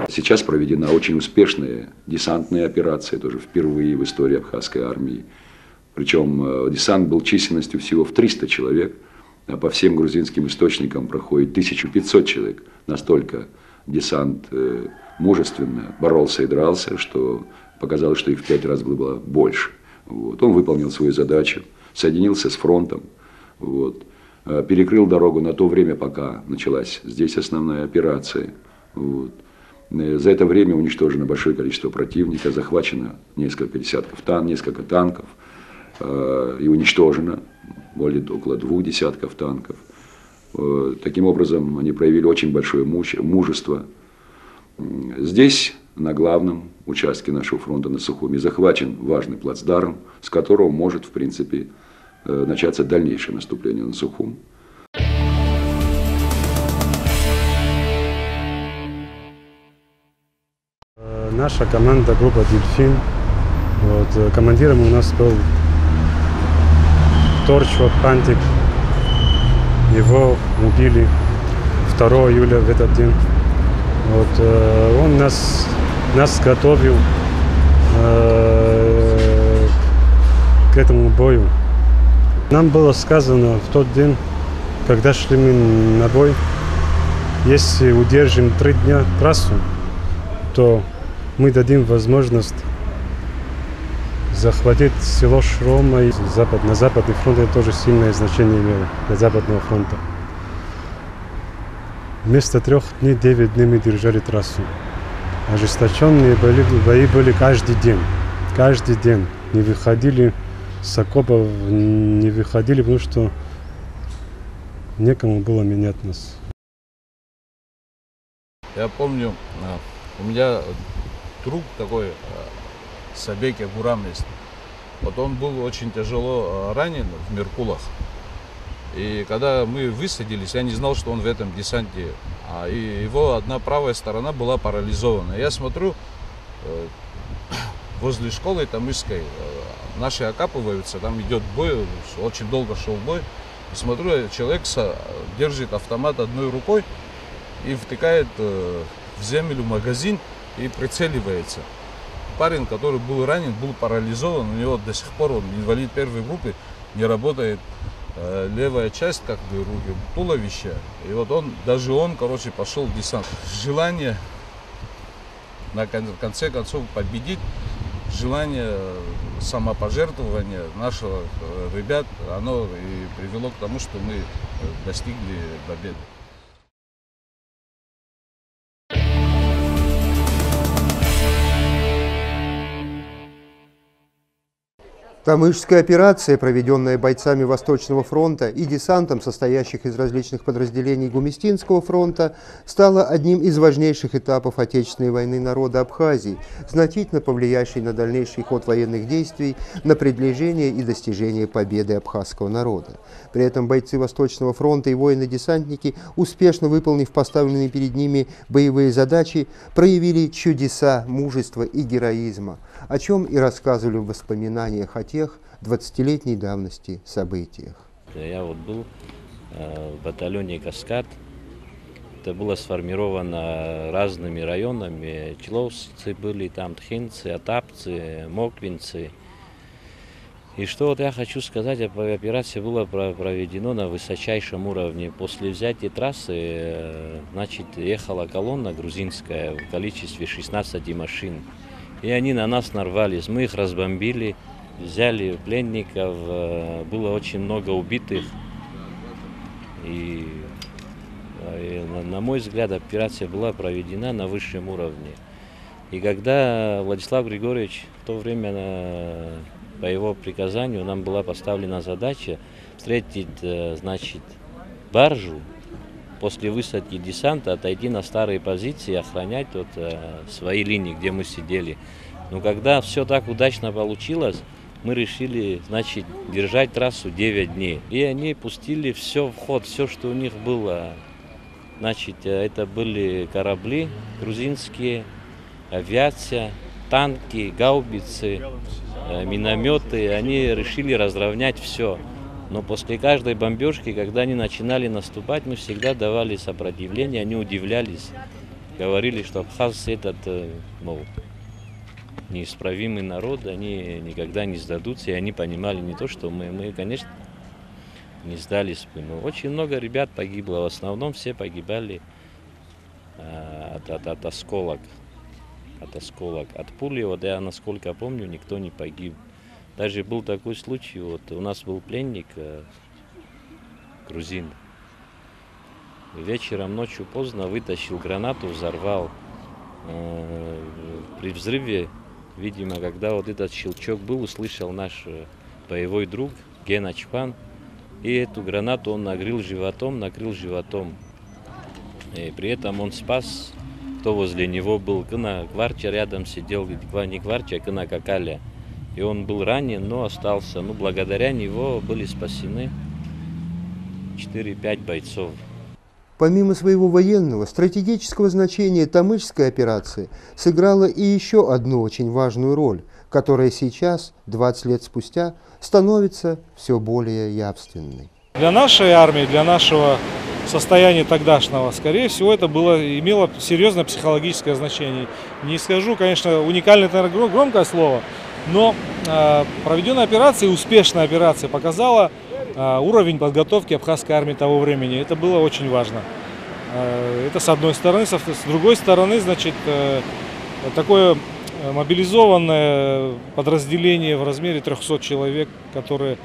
Сейчас проведена очень успешная десантная операция, тоже впервые в истории абхазской армии. Причем десант был численностью всего в 300 человек, а по всем грузинским источникам проходит 1500 человек. Настолько десант мужественно боролся и дрался, что показалось, что их в 5 раз было больше. Вот. Он выполнил свою задачу, соединился с фронтом, вот. Перекрыл дорогу на то время, пока началась здесь основная операция. Вот. За это время уничтожено большое количество противника, захвачено несколько танков и уничтожено около 2 десятков танков. Таким образом, они проявили очень большое мужество. Здесь, на главном участке нашего фронта на Сухуми, захвачен важный плацдарм, с которого может, в принципе, начаться дальнейшее наступление на Сухум. Наша команда, группа «Дельфин». Вот, командиром у нас был Торчвак Пантик. Его убили 2 июля в этот день. Вот, он нас готовил к этому бою. Нам было сказано в тот день, когда шли мы на бой, если удержим 3 дня трассу, то мы дадим возможность захватить село Шрома. И на Западный фронт это тоже сильное значение имело для Западного фронта. Вместо 3 дней 9 дней мы держали трассу. Ожесточенные бои были каждый день. Каждый день. Не выходили с окопов, не выходили, потому что некому было менять нас. Я помню, у меня друг такой, Сабеке Гурам есть. Вот он был очень тяжело ранен в Меркулах. И когда мы высадились, я не знал, что он в этом десанте. И его одна правая сторона была парализована. Я смотрю, возле школы Тамышской наши окапываются, там идет бой, очень долго шел бой. И смотрю, человек держит автомат одной рукой и втыкает в землю магазин и прицеливается. Парень, который был ранен, был парализован, у него до сих пор, он инвалид 1-й группы, не работает левая часть, как бы, руки, туловища. И вот даже он, короче, пошел в десант. Желание, на конце концов, победить, желание самопожертвования наших ребят, оно и привело к тому, что мы достигли победы. Тамышская операция, проведенная бойцами Восточного фронта и десантом, состоящих из различных подразделений Гумистинского фронта, стала одним из важнейших этапов Отечественной войны народа Абхазии, значительно повлиявшей на дальнейший ход военных действий, на приближение и достижение победы абхазского народа. При этом бойцы Восточного фронта и воины-десантники, успешно выполнив поставленные перед ними боевые задачи, проявили чудеса мужества и героизма, о чем и рассказывали в воспоминаниях о тех 20-летней давности событиях. Я вот был в батальоне «Каскад». Это было сформировано разными районами. Человцы были там, тхинцы, атапцы, моквинцы. И что вот я хочу сказать, операция была проведена на высочайшем уровне. После взятия трассы, значит, ехала колонна грузинская в количестве 16 машин. И они на нас нарвались, мы их разбомбили, взяли пленников, было очень много убитых. И на мой взгляд, операция была проведена на высшем уровне. И когда Владислав Григорьевич в то время по его приказанию нам была поставлена задача встретить, значит, баржу, после высадки десанта отойти на старые позиции и охранять вот, свои линии, где мы сидели. Но когда все так удачно получилось, мы решили, значит, держать трассу 9 дней. И они пустили все в ход, все, что у них было. Значит, это были корабли грузинские, авиация, танки, гаубицы, минометы. Они решили разровнять все. Но после каждой бомбежки, когда они начинали наступать, мы всегда давали сопротивление, они удивлялись. Говорили, что абхазцы этот, мол, неисправимый народ, они никогда не сдадутся, и они понимали не то, что мы, конечно, не сдали спину. Очень много ребят погибло, в основном все погибали от осколок. От пули, вот я, насколько помню, никто не погиб. Даже был такой случай, вот у нас был пленник, грузин. Вечером, ночью поздно вытащил гранату, взорвал. При взрыве, видимо, когда вот этот щелчок был, услышал наш боевой друг Гена Чпан. И эту гранату он накрыл животом. И при этом он спас, кто возле него был. Кына Кварча рядом сидел, не Кварча, а Кына Какаля. И он был ранен, но остался. Ну, благодаря него были спасены 4-5 бойцов. Помимо своего военного, стратегического значения Тамышская операция сыграла и еще одну очень важную роль, которая сейчас, 20 лет спустя, становится все более явственной. Для нашей армии, для нашего состояния тогдашнего, скорее всего, это имело серьезное психологическое значение. Не скажу, конечно, уникальное, это громкое слово, но проведенная операция, успешная операция показала уровень подготовки абхазской армии того времени. Это было очень важно. Это с одной стороны. С другой стороны, значит, такое мобилизованное подразделение в размере 300 человек, которое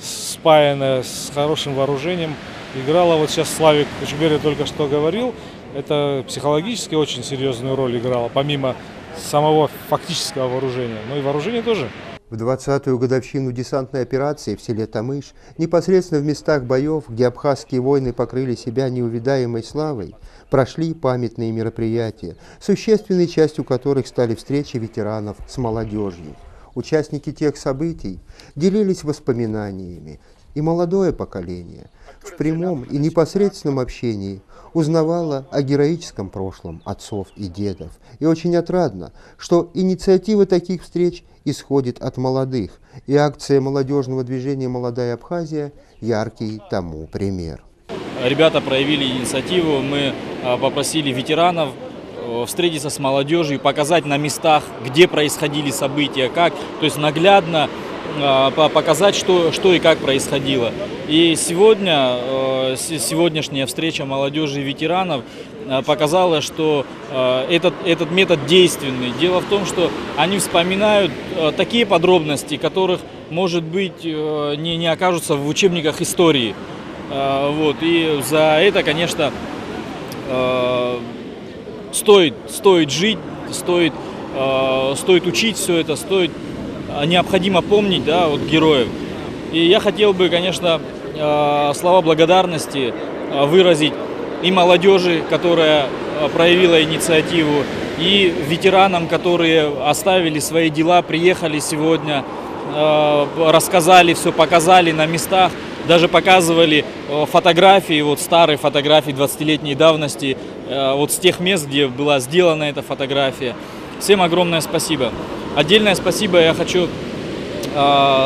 спаянное с хорошим вооружением, играло, вот сейчас Славик Чуберия только что говорил, это психологически очень серьезную роль играло, помимо самого фактического вооружения, но и вооружение тоже. В 20-ю годовщину десантной операции в селе Тамыш, непосредственно в местах боев, где абхазские войны покрыли себя неувидаемой славой, прошли памятные мероприятия, существенной частью которых стали встречи ветеранов с молодежью. Участники тех событий делились воспоминаниями, и молодое поколение в прямом и непосредственном общении узнавало о героическом прошлом отцов и дедов. И очень отрадно, что инициатива таких встреч исходит от молодых, и акция молодежного движения «Молодая Абхазия» – яркий тому пример. Ребята проявили инициативу, мы попросили ветеранов встретиться с молодежью, показать на местах, где происходили события, как, то есть наглядно показать, что и как происходило. И сегодняшняя встреча молодежи и ветеранов показала, что этот метод действенный. Дело в том, что они вспоминают такие подробности, которых, может быть, не окажутся в учебниках истории. Вот. И за это, конечно, стоит жить, стоит учить все это, необходимо помнить, да, вот, героев. И я хотел бы, конечно, слова благодарности выразить и молодежи, которая проявила инициативу, и ветеранам, которые оставили свои дела, приехали сегодня, рассказали все, показали на местах, даже показывали фотографии, вот старые фотографии 20-летней давности, вот с тех мест, где была сделана эта фотография. Всем огромное спасибо. Отдельное спасибо я хочу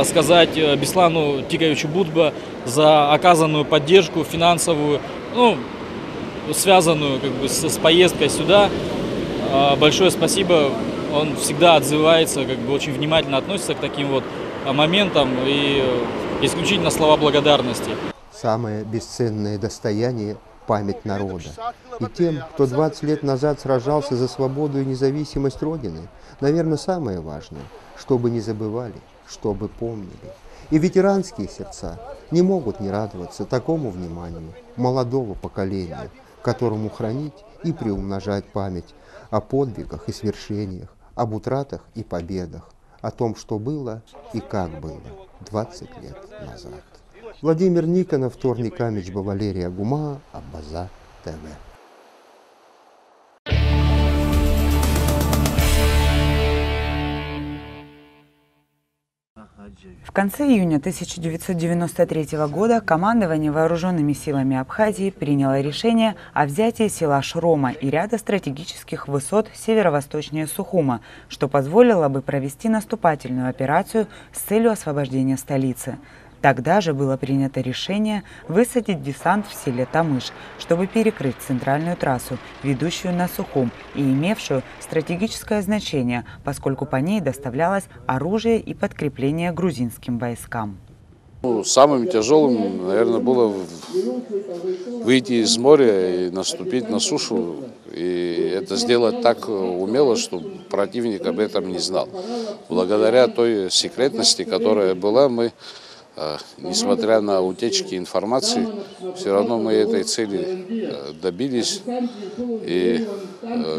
сказать Беслану Тиковичу Будба за оказанную поддержку финансовую, ну, связанную как бы с поездкой сюда. Большое спасибо. Он всегда отзывается, как бы очень внимательно относится к таким вот моментам и исключительно слова благодарности. Самое бесценное достояние – память народа. И тем, кто 20 лет назад сражался за свободу и независимость Родины, наверное, самое важное, чтобы не забывали, чтобы помнили. И ветеранские сердца не могут не радоваться такому вниманию молодого поколения, которому хранить и приумножать память о подвигах и свершениях, об утратах и победах, о том, что было и как было 20 лет назад. Владимир Никонов, Вторник Камечба, Валерия Гума, Аббаза ТВ. В конце июня 1993 года командование вооруженными силами Абхазии приняло решение о взятии села Шрома и ряда стратегических высот северо-восточнее Сухума, что позволило бы провести наступательную операцию с целью освобождения столицы. Тогда же было принято решение высадить десант в селе Тамыш, чтобы перекрыть центральную трассу, ведущую на Сухум и имевшую стратегическое значение, поскольку по ней доставлялось оружие и подкрепление грузинским войскам. Самым тяжелым, наверное, было выйти из моря и наступить на сушу. И это сделать так умело, что противник об этом не знал. Благодаря той секретности, которая была, мы, несмотря на утечки информации, все равно мы этой цели добились. И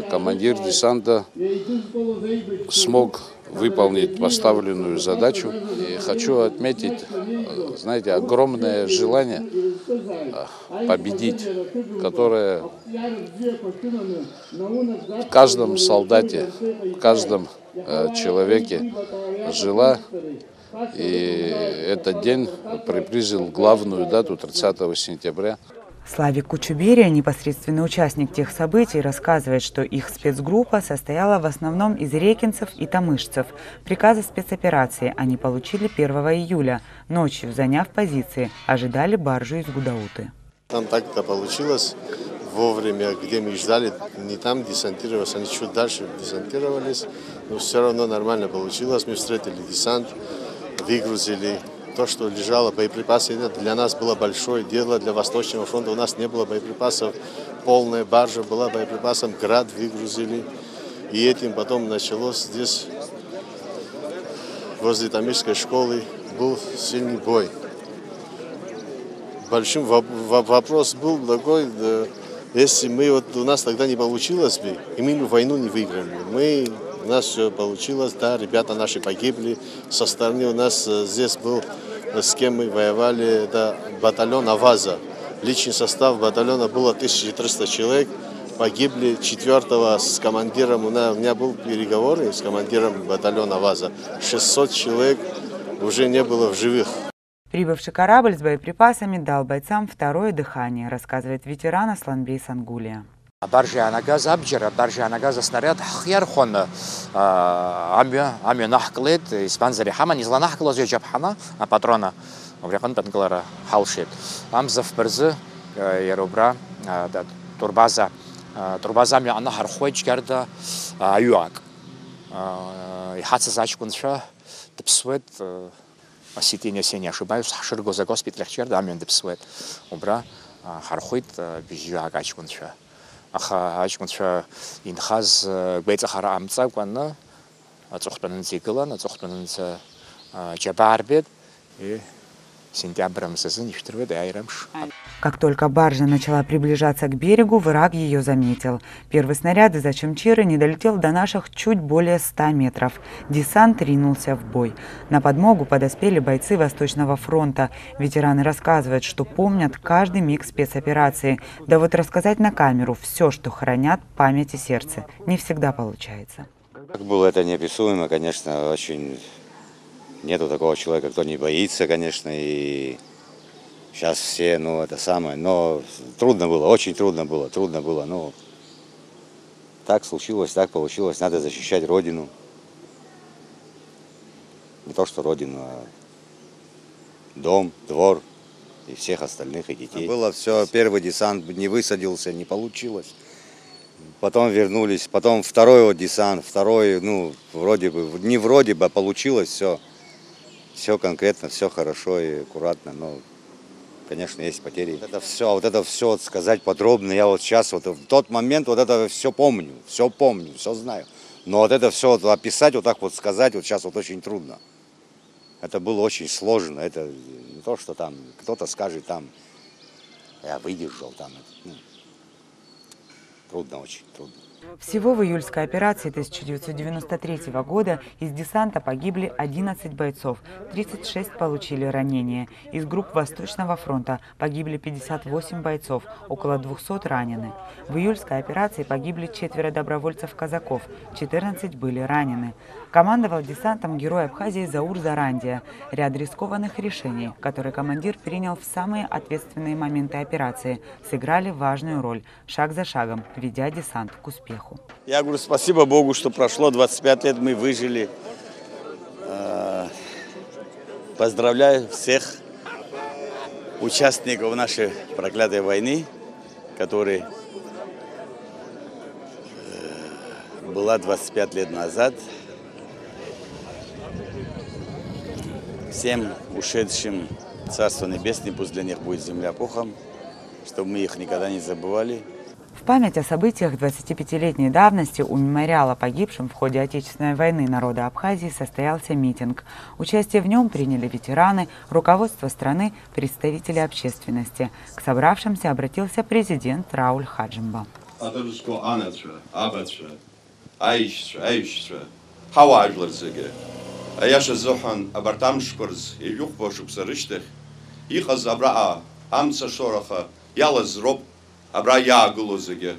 командир десанта смог выполнить поставленную задачу. И хочу отметить, знаете, огромное желание победить, которое в каждом солдате, в каждом человеке жила. И этот день приблизил главную дату 30 сентября. Славик Кучуберия, непосредственный участник тех событий, рассказывает, что их спецгруппа состояла в основном из рекинцев и тамышцев. Приказы спецоперации они получили 1 июля. Ночью, заняв позиции, ожидали баржу из Гудауты. Там так-то получилось. Вовремя, где мы ждали, не там десантировались, они чуть дальше десантировались. Но все равно нормально получилось. Мы встретили десант, выгрузили то, что лежало, боеприпасы. Это для нас было большое дело, для Восточного фронта. У нас не было боеприпасов, полная баржа была боеприпасом, град выгрузили. И этим потом началось здесь, возле Тамышской школы, был сильный бой. Большим вопрос был такой, да, если у нас тогда не получилось бы, и мы войну не выиграли. У нас все получилось, да, ребята наши погибли. Со стороны у нас здесь был, с кем мы воевали, это батальон Аваза. Личный состав батальона было 1300 человек. Погибли 4-го с командиром, у меня был переговоры с командиром батальона Аваза. 600 человек уже не было в живых. Прибывший корабль с боеприпасами дал бойцам второе дыхание, рассказывает ветеран Асланбей Сангулия. Баржанага забжира, баржанага снаряд хьярхон амя нахклет испанзари хаман изла нахклоз яджабхана патрона обряхан панглара халшет амзав берзы яробра турбаза ми ана хархойч гарда аюак хатса зачкунша тпсвет осетине, если не ошибаюсь, Ширгоза госпиталь черда амин депсвет обра хархойт бижуак ачкунша ачкунша инхаз бейцахара амца кванна ацохтанын цикла ацохтанын чабарбет и сентябрем сезон ифтервед айрамш. Как только баржа начала приближаться к берегу, враг ее заметил. Первый снаряд из Ачамчиры не долетел до наших чуть более 100 метров. Десант ринулся в бой. На подмогу подоспели бойцы Восточного фронта. Ветераны рассказывают, что помнят каждый миг спецоперации. Да вот рассказать на камеру все, что хранят память и сердце, не всегда получается. Как было это неописуемо, конечно, очень... Нету такого человека, кто не боится, конечно, и сейчас все, это самое, но трудно было, очень трудно было, но так случилось, так получилось, надо защищать Родину, не то что Родину, а дом, двор и всех остальных, и детей. Было все, первый десант не высадился, не получилось, потом вернулись, потом второй десант, вроде бы получилось все. Все конкретно, все хорошо и аккуратно, но, конечно, есть потери. Это все сказать подробно, я вот сейчас, в тот момент это все помню, все знаю. Но это все описать, так сказать, сейчас очень трудно. Это было очень сложно, это не то, что там кто-то скажет, я выдержал, трудно, очень трудно. Всего в июльской операции 1993 года из десанта погибли 11 бойцов, 36 получили ранения. Из групп Восточного фронта погибли 58 бойцов, около 200 ранены. В июльской операции погибли 4 добровольцев-казаков, 14 были ранены. Командовал десантом герой Абхазии Заур Зарандия. Ряд рискованных решений, которые командир принял в самые ответственные моменты операции, сыграли важную роль, шаг за шагом, ведя десант к успеху. Я говорю, спасибо Богу, что прошло 25 лет, мы выжили. Поздравляю всех участников нашей проклятой войны, которая была 25 лет назад. Всем ушедшим Царство Небесное, пусть для них будет земля пухом, чтобы мы их никогда не забывали. В память о событиях 25-летней давности у мемориала погибшим в ходе Отечественной войны народа Абхазии состоялся митинг. Участие в нем приняли ветераны, руководство страны, представители общественности. К собравшимся обратился президент Рауль Хаджимба. Абра иаагылозегьы.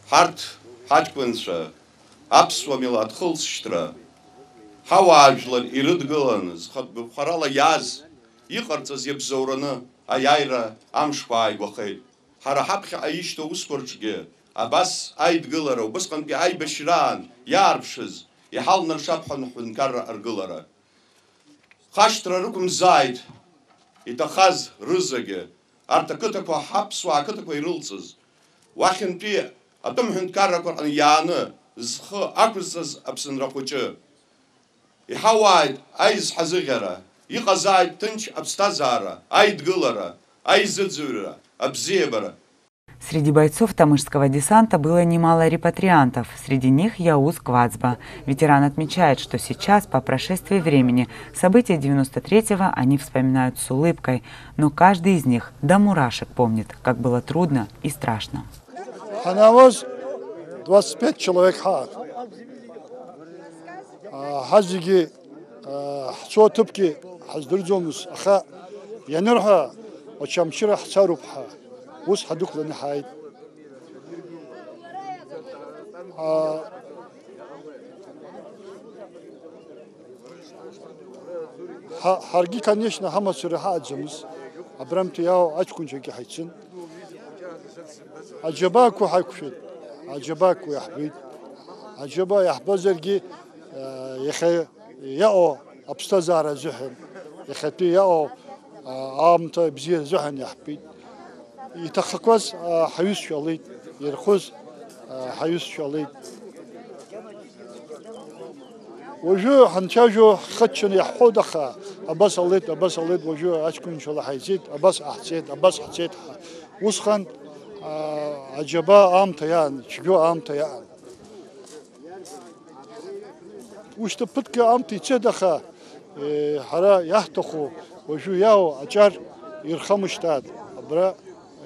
Ҳарҭ ҳаҷкәынцәа аԥсуа милаҭ хылҵшьҭра ҳауаажәлар ирыдгыланы зхатәгәыԥхарала иааз иҟарҵаз иабзоураны аиааира амшқәа ааигәахеит. Ҳара ҳаԥхьаҟа ишьҭоу усқәа рҿгьы абас аидгылара убысҟантәи аибашьраан иаарԥшыз иҳалнаршап ҳәа ҳәынҭқарра аргылара. Хашҭра рықәымзааит иҭахаз рызагьы арҭ ақыҭақәа ҳаԥсуаа ақыҭақәа ирылҵыз, уахьынтәи атәым ҳәынҭқаррақәа рҟны иааны зхы ақәызҵаз аԥсынра хәыҷы. Иҳауааит аизҳазыӷьара, иҟазааит ҭынч аԥсҭазаара, аидгылара, аизыӡырҩра, абзиабара. Среди бойцов тамышского десанта было немало репатриантов, среди них Яуз Квацба. Ветеран отмечает, что сейчас, по прошествии времени, события 93-го они вспоминают с улыбкой, но каждый из них до мурашек помнит, как было трудно и страшно. 25 человек хат. Хазиги, хцотубки, хаздурзомус, аха, янурха, очамчира хцарубха. وس حدوك لنحايد حرقي конечно هما سرها أجمز أبرمت ياو أجكون شيء حيتسن عجباكو حيكشد عجباكو يا حبيب عجبا يا حبزرجي يخي ياو أبستزار زحن يختي ياو عامت بزيه زحن يا حبيب يتخكوز حيوس شاليد يرخوز حيوس شاليد وجو هنشاجو خدشن يحودخا أباس الليد وجو أشكون إن شاء الله حيزيد أباس حسيد وسخن عجبا عام تيان شجو عام تيان وش تبتك عام تيتشدخا حرا يحتخو وجو ياو أجار يرخمشتاد أبرا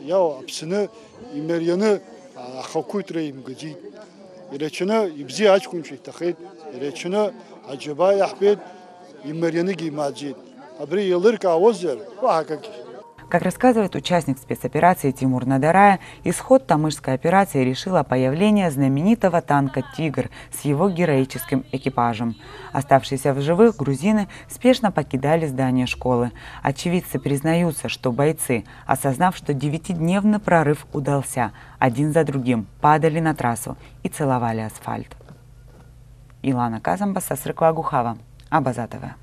ياو أبسنة يمريانة خاكوت رأيم جديد إلى يبزي أشكون شيء تخيل إلى عجبا يحبيد يمريانة جي ماجد أبري يلرك عوزر وهكذا. Как рассказывает участник спецоперации Тимур Надарая, исход тамышской операции решило появление знаменитого танка «Тигр» с его героическим экипажем. Оставшиеся в живых грузины спешно покидали здание школы. Очевидцы признаются, что бойцы, осознав, что 9-дневный прорыв удался, один за другим падали на трассу и целовали асфальт. Илана Казамба, Сасрыкла Гухава, Абазатова.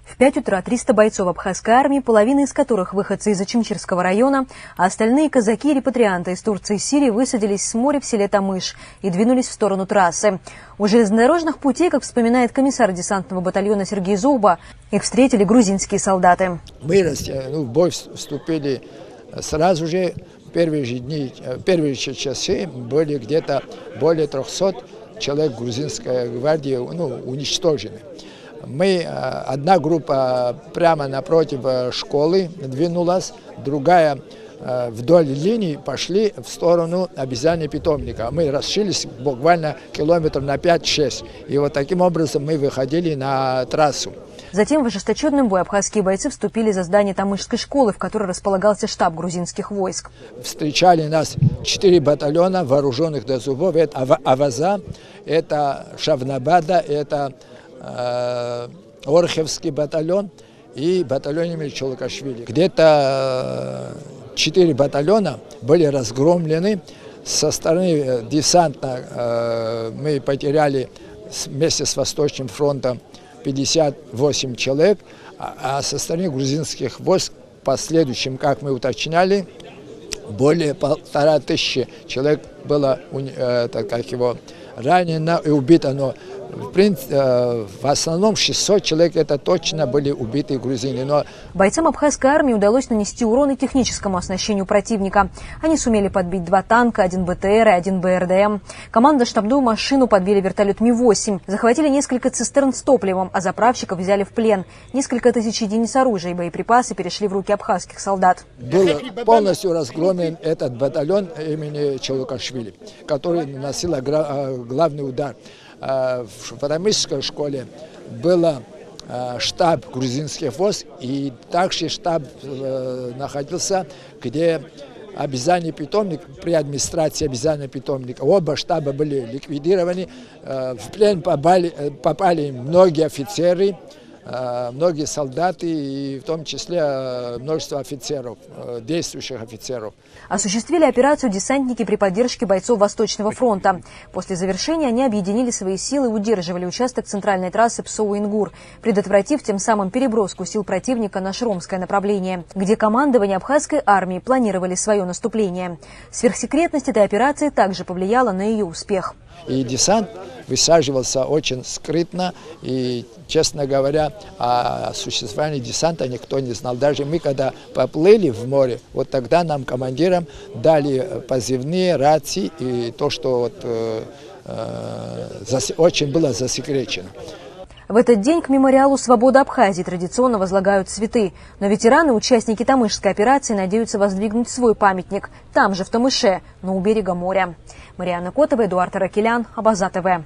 В 5 утра 300 бойцов абхазской армии, половина из которых выходцы из Ачимчирского района, а остальные казаки и репатрианты из Турции и Сирии высадились с моря в селе Тамыш и двинулись в сторону трассы. У железнодорожных путей, как вспоминает комиссар десантного батальона Сергей Зуба, их встретили грузинские солдаты. Мы в бой вступили сразу же. Первые же дни, первые часы были где-то более 300 человек грузинской гвардии уничтожены. Одна группа прямо напротив школы двинулась, другая вдоль линии пошли в сторону обезьяны питомника. Мы расшились буквально километров на 5-6. И вот таким образом мы выходили на трассу. Затем в ожесточенный бой абхазские бойцы вступили за здание Тамышской школы, в которой располагался штаб грузинских войск. Встречали нас 4 батальона, вооруженных до зубов. Это Аваза, это Шавнабада, это Орхевский батальон и батальон имени Чолокашвили. Где-то 4 батальона были разгромлены. Со стороны десанта мы потеряли вместе с Восточным фронтом 58 человек, а со стороны грузинских войск, в последующем, как мы уточняли, более 1500 человек было ранено и убито. Но в основном 600 человек это точно были убиты грузины. Но бойцам абхазской армии удалось нанести урон и техническому оснащению противника. Они сумели подбить 2 танка, 1 БТР и 1 БРДМ. Командно-штабную машину подбили вертолет Ми-8. Захватили несколько цистерн с топливом, а заправщиков взяли в плен. Несколько тысяч единиц оружия и боеприпасы перешли в руки абхазских солдат. Был полностью разгромлен этот батальон имени Чолокашвили, который наносил главный удар. В Тамышской школе был штаб грузинских войск, и также штаб находился, где обезьяний питомник, при администрации обезьяний питомника. Оба штаба были ликвидированы, в плен попали многие офицеры, многие солдаты, и в том числе множество офицеров, действующих офицеров. Осуществили операцию десантники при поддержке бойцов Восточного фронта. После завершения они объединили свои силы и удерживали участок центральной трассы Псоу-Ингур, предотвратив тем самым переброску сил противника на Шромское направление, где командование абхазской армии планировали свое наступление. Сверхсекретность этой операции также повлияла на ее успех. И десант высаживался очень скрытно, и, честно говоря, о существовании десанта никто не знал. Даже мы, когда поплыли в море, вот тогда нам, командирам, дали позывные, рации, и то, что очень было засекречено. В этот день к мемориалу «Свобода Абхазии» традиционно возлагают цветы. Но ветераны, участники Тамышской операции, надеются воздвигнуть свой памятник там же, в Тамыше, но у берега моря. Марьяна Котова, Эдуард Аракелян, Абаза ТВ.